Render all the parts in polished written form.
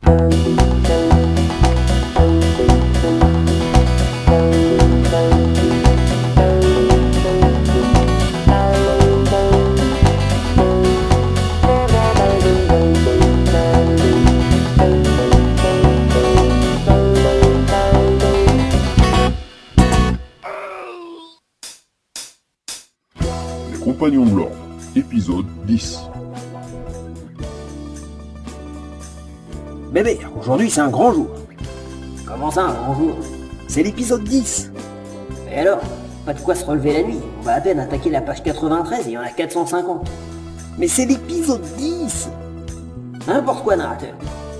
Compagnons de l'Ordre, épisode 10. Bébé, aujourd'hui c'est un grand jour. Comment ça, un grand jour? C'est l'épisode 10. Et alors? Pas de quoi se relever la nuit. On va à peine attaquer la page 93 et il y en a 450. Mais c'est l'épisode 10. N'importe quoi, narrateur.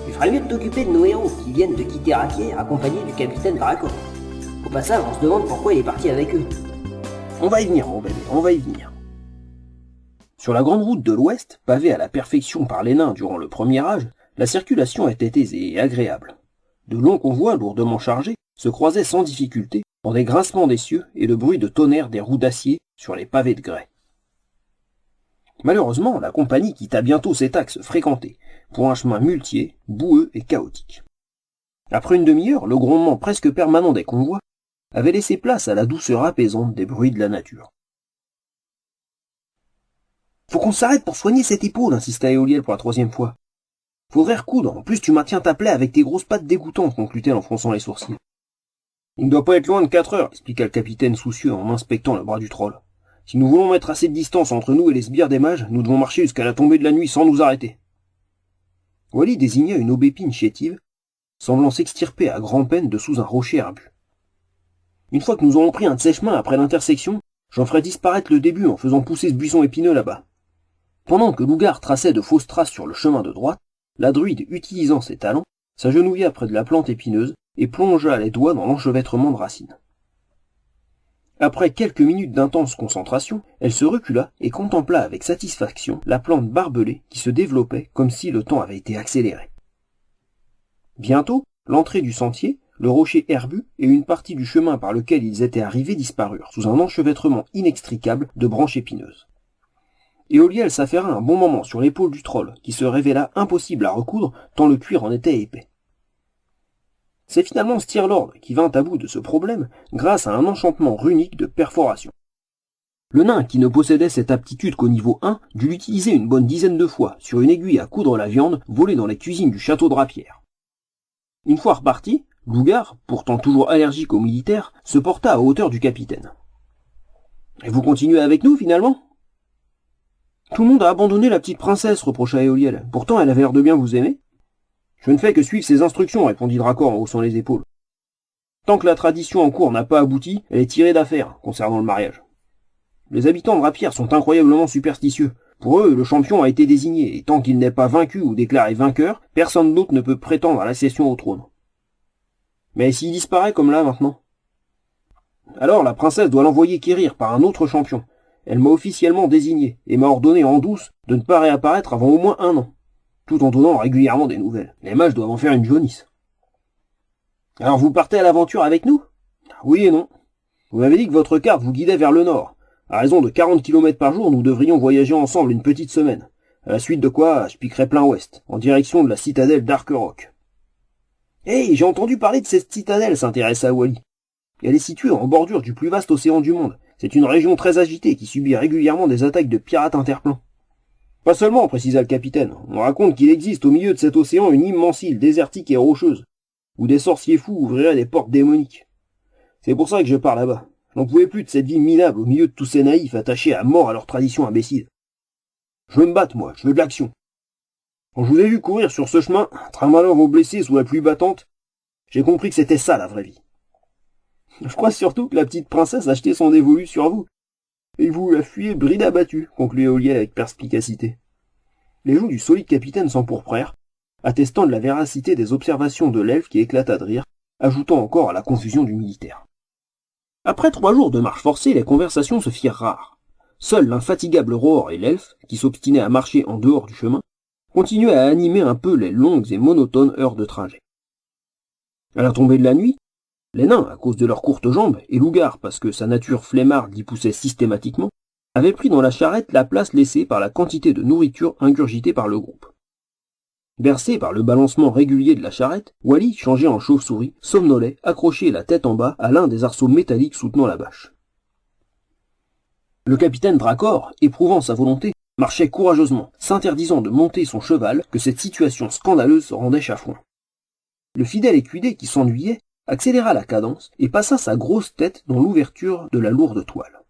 Tu ferais mieux de t'occuper de nos héros qui viennent de quitter Rakier accompagnés du capitaine Dracor. Au passage, on se demande pourquoi il est parti avec eux. On va y venir, mon bébé, on va y venir. Sur la grande route de l'Ouest, pavée à la perfection par les nains durant le premier âge, la circulation était aisée et agréable. De longs convois lourdement chargés se croisaient sans difficulté dans des grincements d'essieux et le bruit de tonnerre des roues d'acier sur les pavés de grès. Malheureusement, la compagnie quitta bientôt cet axe fréquenté, pour un chemin muletier, boueux et chaotique. Après une demi-heure, le grondement presque permanent des convois avait laissé place à la douceur apaisante des bruits de la nature. Faut qu'on s'arrête pour soigner cette épaule, insista Éoliel pour la troisième fois. Faudrait recoudre, en plus tu maintiens ta plaie avec tes grosses pattes dégoûtantes, conclut-elle en fronçant les sourcils. Il ne doit pas être loin de 4 heures, expliqua le capitaine soucieux en inspectant le bras du troll. Si nous voulons mettre assez de distance entre nous et les sbires des mages, nous devons marcher jusqu'à la tombée de la nuit sans nous arrêter. Wally désigna une aubépine chétive, semblant s'extirper à grand-peine de sous un rocher herbu. Une fois que nous aurons pris un de ces chemins après l'intersection, j'en ferai disparaître le début en faisant pousser ce buisson épineux là-bas. Pendant que Lougar traçait de fausses traces sur le chemin de droite, la druide, utilisant ses talons, s'agenouilla près de la plante épineuse et plongea les doigts dans l'enchevêtrement de racines. Après quelques minutes d'intense concentration, elle se recula et contempla avec satisfaction la plante barbelée qui se développait comme si le temps avait été accéléré. Bientôt, l'entrée du sentier, le rocher herbu et une partie du chemin par lequel ils étaient arrivés disparurent sous un enchevêtrement inextricable de branches épineuses. Éoliel s'affaira un bon moment sur l'épaule du troll, qui se révéla impossible à recoudre tant le cuir en était épais. C'est finalement Stirlord qui vint à bout de ce problème grâce à un enchantement runique de perforation. Le nain, qui ne possédait cette aptitude qu'au niveau 1, dut l'utiliser une bonne dizaine de fois sur une aiguille à coudre la viande volée dans les cuisines du château de Rapière. Une fois reparti, Lougar, pourtant toujours allergique aux militaires, se porta à hauteur du capitaine. « Et vous continuez avec nous, finalement ?» « Tout le monde a abandonné la petite princesse, reprocha Éoliel. Pourtant, elle avait l'air de bien vous aimer. »« Je ne fais que suivre ses instructions, répondit Dracor en haussant les épaules. Tant que la tradition en cours n'a pas abouti, elle est tirée d'affaire, concernant le mariage. Les habitants de Rapière sont incroyablement superstitieux. Pour eux, le champion a été désigné, et tant qu'il n'est pas vaincu ou déclaré vainqueur, personne d'autre ne peut prétendre à l'accession au trône. Mais s'il disparaît comme là maintenant? Alors la princesse doit l'envoyer quérir par un autre champion. Elle m'a officiellement désigné et m'a ordonné en douce de ne pas réapparaître avant au moins 1 an, tout en donnant régulièrement des nouvelles. Les mages doivent en faire une jaunisse. Alors vous partez à l'aventure avec nous? Oui et non. Vous m'avez dit que votre carte vous guidait vers le nord. À raison de 40 km par jour, nous devrions voyager ensemble une petite semaine. À la suite de quoi, je piquerai plein ouest, en direction de la citadelle d'Arkerock. Hey, j'ai entendu parler de cette citadelle, s'intéressa Wally. Elle est située en bordure du plus vaste océan du monde. C'est une région très agitée qui subit régulièrement des attaques de pirates interplans. Pas seulement, précisa le capitaine. On raconte qu'il existe au milieu de cet océan une immense île désertique et rocheuse, où des sorciers fous ouvriraient des portes démoniques. C'est pour ça que je pars là-bas. Je n'en pouvais plus de cette vie minable au milieu de tous ces naïfs attachés à mort à leur tradition imbécile. Je veux me battre, moi, je veux de l'action. Quand je vous ai vu courir sur ce chemin, tramalant vos blessés sous la pluie battante, j'ai compris que c'était ça la vraie vie. Je crois surtout que la petite princesse a jeté son dévolu sur vous. Et vous la fuyez bride abattue, conclut Éoliel avec perspicacité. Les joues du solide capitaine s'empourprèrent, attestant de la véracité des observations de l'elfe qui éclata de rire, ajoutant encore à la confusion du militaire. Après 3 jours de marche forcée, les conversations se firent rares. Seul l'infatigable Rohor et l'elfe, qui s'obstinaient à marcher en dehors du chemin, continuaient à animer un peu les longues et monotones heures de trajet. À la tombée de la nuit, les nains, à cause de leurs courtes jambes, et Lougar, parce que sa nature flemmarde l'y poussait systématiquement, avaient pris dans la charrette la place laissée par la quantité de nourriture ingurgitée par le groupe. Bercé par le balancement régulier de la charrette, Wally, changé en chauve-souris, somnolait, accroché la tête en bas à l'un des arceaux métalliques soutenant la bâche. Le capitaine Dracor, éprouvant sa volonté, marchait courageusement, s'interdisant de monter son cheval que cette situation scandaleuse rendait chafouin. Le fidèle écuyer qui s'ennuyait accéléra la cadence et passa sa grosse tête dans l'ouverture de la lourde toile.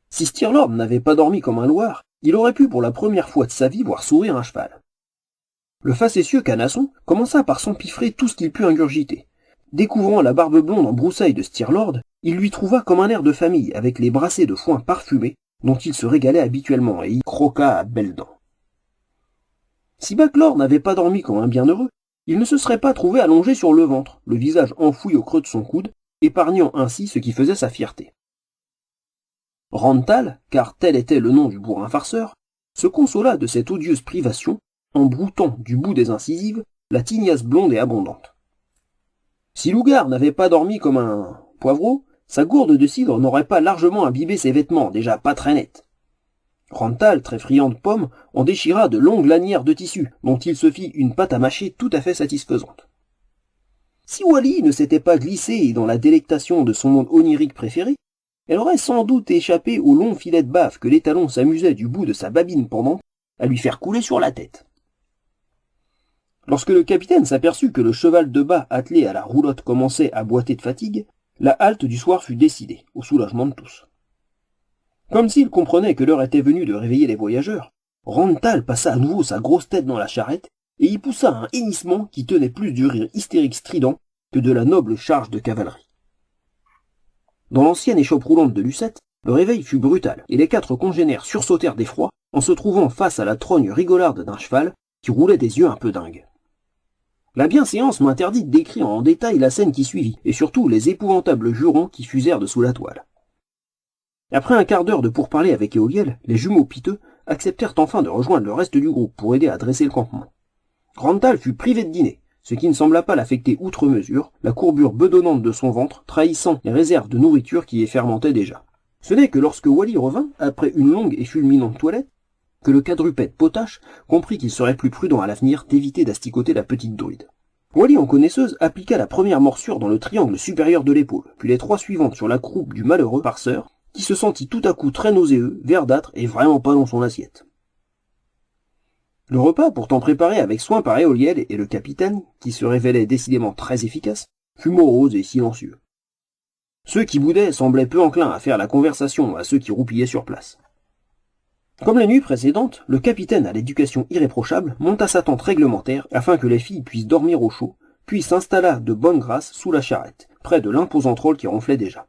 Si Stirlord n'avait pas dormi comme un loir, il aurait pu pour la première fois de sa vie voir sourire un cheval. Le facétieux canasson commença par s'empiffrer tout ce qu'il put ingurgiter. Découvrant la barbe blonde en broussailles de Stirlord, il lui trouva comme un air de famille avec les brassées de foin parfumées dont il se régalait habituellement et y croqua à belles dents. Si Backlor n'avait pas dormi comme un bienheureux, il ne se serait pas trouvé allongé sur le ventre, le visage enfoui au creux de son coude, épargnant ainsi ce qui faisait sa fierté. Rantal, car tel était le nom du bourrin farceur, se consola de cette odieuse privation en broutant du bout des incisives la tignasse blonde et abondante. Si Lougar n'avait pas dormi comme un poivreau, sa gourde de cidre n'aurait pas largement imbibé ses vêtements, déjà pas très nets. Rantal, très friand de pommes, en déchira de longues lanières de tissu, dont il se fit une pâte à mâcher tout à fait satisfaisante. Si Wally ne s'était pas glissé dans la délectation de son monde onirique préféré, elle aurait sans doute échappé au long filet de baffe que l'étalon s'amusait du bout de sa babine pendante à lui faire couler sur la tête. Lorsque le capitaine s'aperçut que le cheval de bas attelé à la roulotte commençait à boiter de fatigue, la halte du soir fut décidée, au soulagement de tous. Comme s'il comprenait que l'heure était venue de réveiller les voyageurs, Rantal passa à nouveau sa grosse tête dans la charrette et y poussa un hennissement qui tenait plus du rire hystérique strident que de la noble charge de cavalerie. Dans l'ancienne échoppe roulante de Lucette, le réveil fut brutal et les 4 congénères sursautèrent d'effroi en se trouvant face à la trogne rigolarde d'un cheval qui roulait des yeux un peu dingues. La bienséance m'interdit de décrire en détail la scène qui suivit, et surtout les épouvantables jurons qui fusèrent de sous la toile. Après un quart d'heure de pourparlers avec Éoliel, les jumeaux piteux acceptèrent enfin de rejoindre le reste du groupe pour aider à dresser le campement. Rantal fut privé de dîner, ce qui ne sembla pas l'affecter outre mesure, la courbure bedonnante de son ventre trahissant les réserves de nourriture qui y fermentaient déjà. Ce n'est que lorsque Wally revint, après une longue et fulminante toilette, que le quadrupède potache comprit qu'il serait plus prudent à l'avenir d'éviter d'asticoter la petite druide. Wally en connaisseuse appliqua la première morsure dans le triangle supérieur de l'épaule, puis les 3 suivantes sur la croupe du malheureux farceur, qui se sentit tout à coup très nauséeux, verdâtre et vraiment pas dans son assiette. Le repas, pourtant préparé avec soin par Éoliel et le capitaine, qui se révélait décidément très efficace, fut morose et silencieux. Ceux qui boudaient semblaient peu enclins à faire la conversation à ceux qui roupillaient sur place. Comme la nuit précédente, le capitaine à l'éducation irréprochable monta sa tente réglementaire afin que les filles puissent dormir au chaud, puis s'installa de bonne grâce sous la charrette, près de l'imposant trône qui ronflait déjà.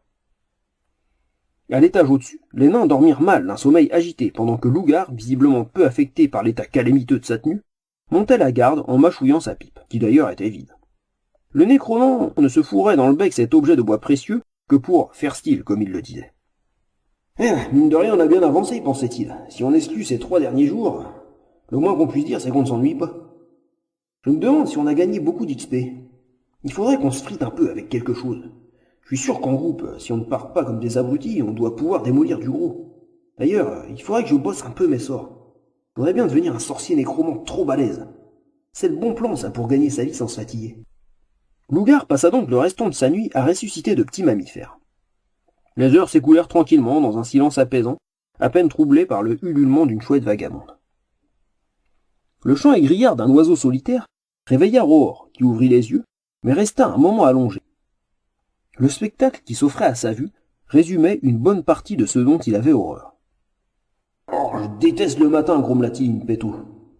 À l'étage au-dessus, les nains dormirent mal d'un sommeil agité pendant que Lougar, visiblement peu affecté par l'état calamiteux de sa tenue, montait la garde en mâchouillant sa pipe, qui d'ailleurs était vide. Le nécromant ne se fourrait dans le bec cet objet de bois précieux que pour faire style, comme il le disait. Mine de rien, on a bien avancé, pensait-il. Si on exclut ces 3 derniers jours, le moins qu'on puisse dire, c'est qu'on ne s'ennuie pas. Je me demande si on a gagné beaucoup d'XP. Il faudrait qu'on se frite un peu avec quelque chose. Je suis sûr qu'en groupe, si on ne part pas comme des abrutis, on doit pouvoir démolir du gros. D'ailleurs, il faudrait que je bosse un peu mes sorts. Je voudrais bien devenir un sorcier nécromant trop balèze. C'est le bon plan, ça, pour gagner sa vie sans se fatiguer. Lougar passa donc le restant de sa nuit à ressusciter de petits mammifères. Les heures s'écoulèrent tranquillement dans un silence apaisant, à peine troublé par le ululement d'une chouette vagabonde. Le chant égrillard d'un oiseau solitaire réveilla Rohor, qui ouvrit les yeux, mais resta un moment allongé. Le spectacle qui s'offrait à sa vue résumait une bonne partie de ce dont il avait horreur. « Oh, je déteste le matin, grommela-t-il, Pétou.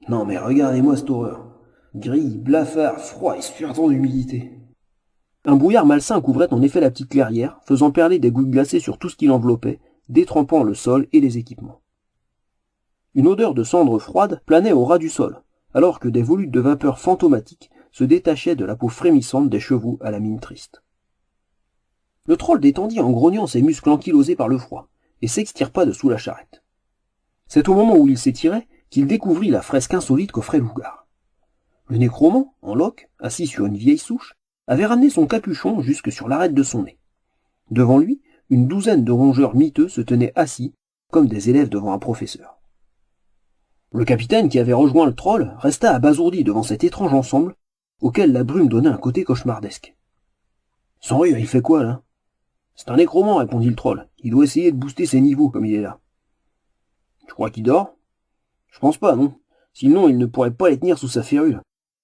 Non mais regardez-moi cette horreur. Gris, blafard, froid et suintant d'humidité. » Un brouillard malsain couvrait en effet la petite clairière, faisant perler des gouttes glacées sur tout ce qui l'enveloppait, détrempant le sol et les équipements. Une odeur de cendre froide planait au ras du sol, alors que des volutes de vapeur fantomatiques se détachaient de la peau frémissante des chevaux à la mine triste. Le troll détendit en grognant ses muscles ankylosés par le froid, et s'extirpa de sous la charrette. C'est au moment où il s'étirait qu'il découvrit la fresque insolite qu'offrait Lougar. Le nécromant, en loques, assis sur une vieille souche, avait ramené son capuchon jusque sur l'arête de son nez. Devant lui, une douzaine de rongeurs miteux se tenaient assis, comme des élèves devant un professeur. Le capitaine, qui avait rejoint le troll, resta abasourdi devant cet étrange ensemble, auquel la brume donnait un côté cauchemardesque. « Sans rire, il fait quoi, là ?»« C'est un nécromant, répondit le troll. Il doit essayer de booster ses niveaux, comme il est là. »« Tu crois qu'il dort ?»« Je pense pas, non. Sinon, il ne pourrait pas les tenir sous sa férule.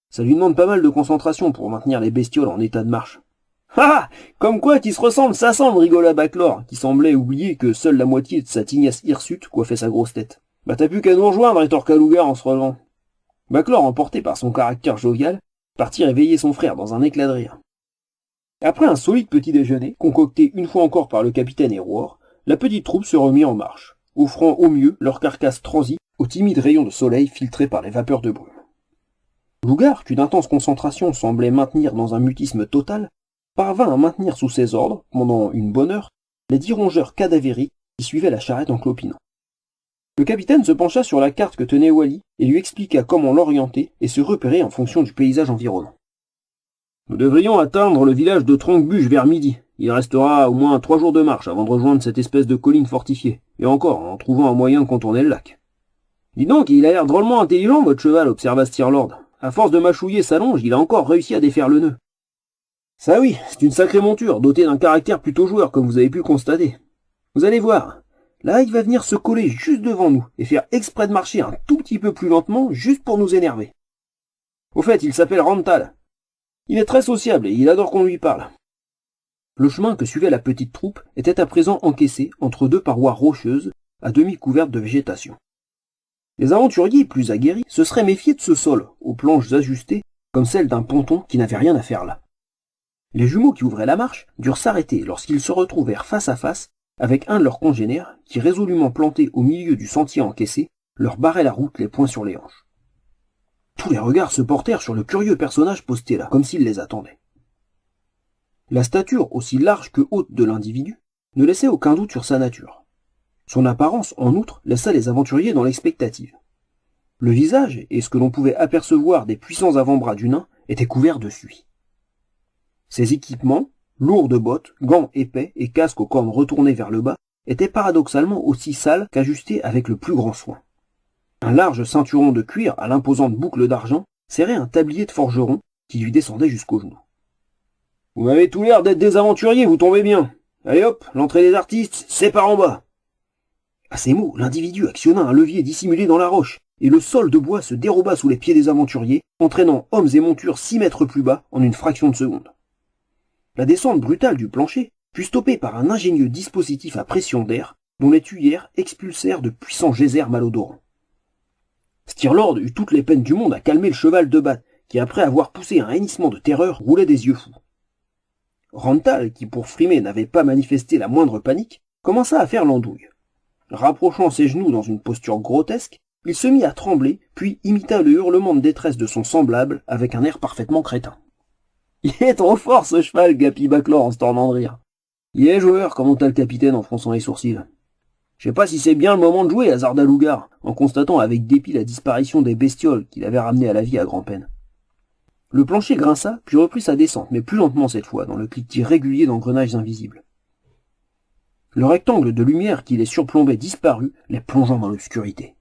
Ça lui demande pas mal de concentration pour maintenir les bestioles en état de marche. »« Ah, comme quoi qui se ressemble, ça semble, rigola Baclor, qui semblait oublier que seule la moitié de sa tignasse hirsute coiffait sa grosse tête. « Bah t'as plus qu'à nous rejoindre, rétorqua Lougar en se relevant. » Baclor, emporté par son caractère jovial, partit réveiller son frère dans un éclat de rire. Après un solide petit déjeuner, concocté une fois encore par le capitaine et Roar, la petite troupe se remit en marche, offrant au mieux leur carcasse transie aux timides rayons de soleil filtrés par les vapeurs de brume. Lougar, qu'une intense concentration semblait maintenir dans un mutisme total, parvint à maintenir sous ses ordres, pendant une bonne heure, les 10 rongeurs cadavériques qui suivaient la charrette en clopinant. Le capitaine se pencha sur la carte que tenait Wally et lui expliqua comment l'orienter et se repérer en fonction du paysage environnant. Nous devrions atteindre le village de Tronquebuche vers midi. Il restera au moins 3 jours de marche avant de rejoindre cette espèce de colline fortifiée, et encore en trouvant un moyen de contourner le lac. Dis donc, il a l'air drôlement intelligent, votre cheval, observa Stirlord. À force de mâchouiller sa longe, il a encore réussi à défaire le nœud. Ça oui, c'est une sacrée monture, dotée d'un caractère plutôt joueur, comme vous avez pu le constater. Vous allez voir, là il va venir se coller juste devant nous, et faire exprès de marcher un tout petit peu plus lentement, juste pour nous énerver. Au fait, il s'appelle Rantal. Il est très sociable et il adore qu'on lui parle. Le chemin que suivait la petite troupe était à présent encaissé entre 2 parois rocheuses, à demi couvertes de végétation. Les aventuriers plus aguerris se seraient méfiés de ce sol, aux planches ajustées, comme celles d'un ponton qui n'avait rien à faire là. Les jumeaux qui ouvraient la marche durent s'arrêter lorsqu'ils se retrouvèrent face à face avec un de leurs congénères qui, résolument planté au milieu du sentier encaissé, leur barrait la route les poings sur les hanches. Tous les regards se portèrent sur le curieux personnage posté là, comme s'il les attendait. La stature aussi large que haute de l'individu ne laissait aucun doute sur sa nature. Son apparence, en outre, laissa les aventuriers dans l'expectative. Le visage, et ce que l'on pouvait apercevoir des puissants avant-bras du nain, étaient couverts de suie. Ses équipements, lourdes bottes, gants épais et casques aux cornes retournées vers le bas, étaient paradoxalement aussi sales qu'ajustés avec le plus grand soin. Un large ceinturon de cuir à l'imposante boucle d'argent serrait un tablier de forgeron qui lui descendait jusqu'aux genoux. « Vous m'avez tout l'air d'être des aventuriers, vous tombez bien. Allez hop, l'entrée des artistes, c'est par en bas. » À ces mots, l'individu actionna un levier dissimulé dans la roche, et le sol de bois se déroba sous les pieds des aventuriers, entraînant hommes et montures 6 mètres plus bas en une fraction de seconde. La descente brutale du plancher fut stoppée par un ingénieux dispositif à pression d'air, dont les tuyères expulsèrent de puissants geysers malodorants. Stirlord eut toutes les peines du monde à calmer le cheval de Bat, qui après avoir poussé un hennissement de terreur roulait des yeux fous. Rantal, qui pour frimer n'avait pas manifesté la moindre panique, commença à faire l'andouille. Rapprochant ses genoux dans une posture grotesque, il se mit à trembler, puis imita le hurlement de détresse de son semblable avec un air parfaitement crétin. « Il est trop fort ce cheval, gapit Baclor en se tordant de rire. Il est joueur, commenta le capitaine en fronçant les sourcils. Je sais pas si c'est bien le moment de jouer, hasarda Lougar, en constatant avec dépit la disparition des bestioles qu'il avait ramenées à la vie à grand-peine. Le plancher grinça, puis reprit sa descente, mais plus lentement cette fois, dans le cliquetis régulier d'engrenages invisibles. Le rectangle de lumière qui les surplombait disparut, les plongeant dans l'obscurité.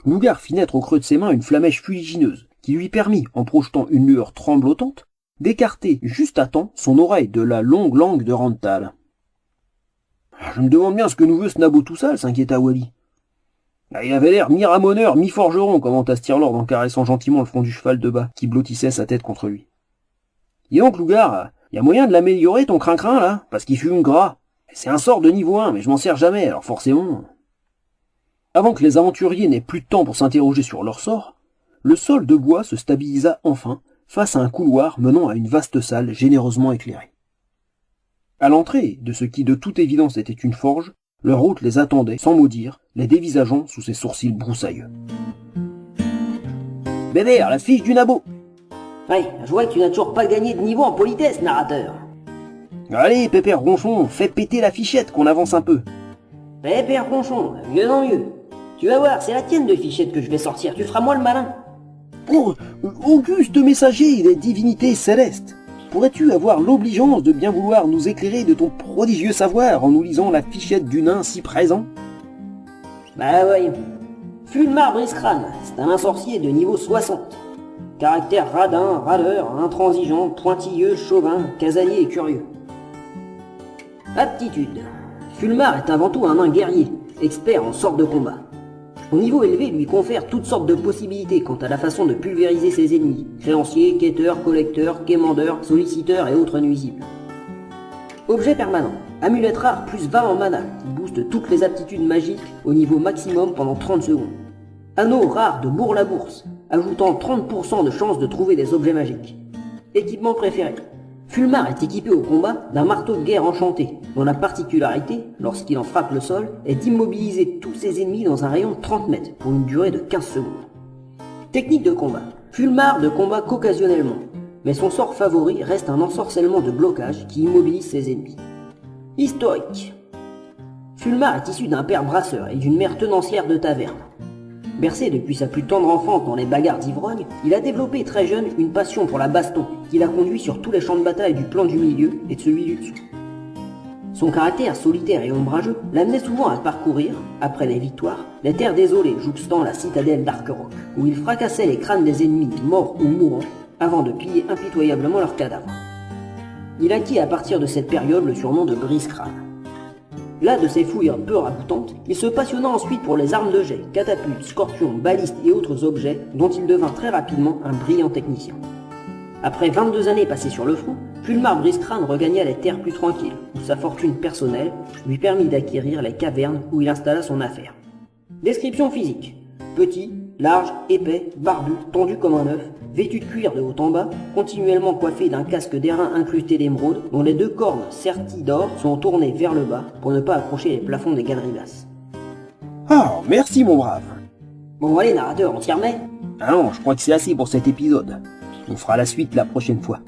Lougar fit naître au creux de ses mains une flamèche fuligineuse, qui lui permit, en projetant une lueur tremblotante, d'écarter juste à temps son oreille de la longue langue de Rantal. « Je me demande bien ce que nous veut ce nabot tout sale, s'inquiéta Wally. Il avait l'air mi-ramoneur, mi-forgeron, commenta Stirlord en caressant gentiment le front du cheval de bas, qui blottissait sa tête contre lui. Dis donc, Lougar, y a moyen de l'améliorer ton crin-crin, là, parce qu'il fume gras. C'est un sort de niveau 1, mais je m'en sers jamais, alors forcément... » Avant que les aventuriers n'aient plus de temps pour s'interroger sur leur sort, le sol de bois se stabilisa enfin, face à un couloir menant à une vaste salle généreusement éclairée. À l'entrée de ce qui de toute évidence était une forge, leur hôte les attendait, sans mot dire, les dévisageant sous ses sourcils broussailleux. « Bébert, la fiche du nabot !»« Ouais, je vois que tu n'as toujours pas gagné de niveau en politesse, narrateur. »« Allez, Pépère Ronchon, fais péter la fichette qu'on avance un peu. »« Pépère Ronchon, mieux en mieux. Tu vas voir, c'est la tienne de fichette que je vais sortir, tu feras moi le malin. »« Oh, auguste messager des divinités célestes, pourrais-tu avoir l'obligeance de bien vouloir nous éclairer de ton prodigieux savoir en nous lisant la fichette du nain si présent ?»« Bah voyons. Fulmar Briscrane, c'est un sorcier de niveau 60. Caractère radin, radeur, intransigeant, pointilleux, chauvin, casanier et curieux. Aptitude. Fulmar est avant tout un nain guerrier, expert en sorts de combat. Son niveau élevé lui confère toutes sortes de possibilités quant à la façon de pulvériser ses ennemis, créanciers, quêteurs, collecteurs, quémandeurs, solliciteurs et autres nuisibles. Objet permanent. Amulette rare plus 20 en mana, qui booste toutes les aptitudes magiques au niveau maximum pendant 30 secondes. Anneau rare de Bourre-la-Bourse, ajoutant 30% de chance de trouver des objets magiques. Équipement préféré. Fulmar est équipé au combat d'un marteau de guerre enchanté, dont la particularité, lorsqu'il en frappe le sol, est d'immobiliser tous ses ennemis dans un rayon de 30 mètres pour une durée de 15 secondes. Technique de combat. Fulmar ne combat qu'occasionnellement, mais son sort favori reste un ensorcellement de blocage qui immobilise ses ennemis. Historique. Fulmar est issu d'un père brasseur et d'une mère tenancière de taverne. Bercé depuis sa plus tendre enfance dans les bagarres d'ivrogne, il a développé très jeune une passion pour la baston qui l'a conduit sur tous les champs de bataille du plan du milieu et de celui du dessous. Son caractère solitaire et ombrageux l'amenait souvent à parcourir, après les victoires, les terres désolées jouxtant la citadelle d'Arqueroc, où il fracassait les crânes des ennemis morts ou mourants avant de piller impitoyablement leurs cadavres. Il acquit à partir de cette période le surnom de Briscrane. Là de ses fouilles peu raboutantes, il se passionna ensuite pour les armes de jet, catapultes, scorpions, balistes et autres objets dont il devint très rapidement un brillant technicien. Après 22 années passées sur le front, Fulmar Briscrane regagna les terres plus tranquilles, où sa fortune personnelle lui permit d'acquérir les cavernes où il installa son affaire. Description physique. Petit, large, épais, barbu, tendu comme un œuf, vêtu de cuir de haut en bas, continuellement coiffé d'un casque d'airain incrusté d'émeraude, dont les deux cornes serties d'or sont tournées vers le bas pour ne pas accrocher les plafonds des galeries basses. Ah, merci mon brave. Bon allez narrateur, on s'y remet. Ah non, je crois que c'est assez pour cet épisode. On fera la suite la prochaine fois.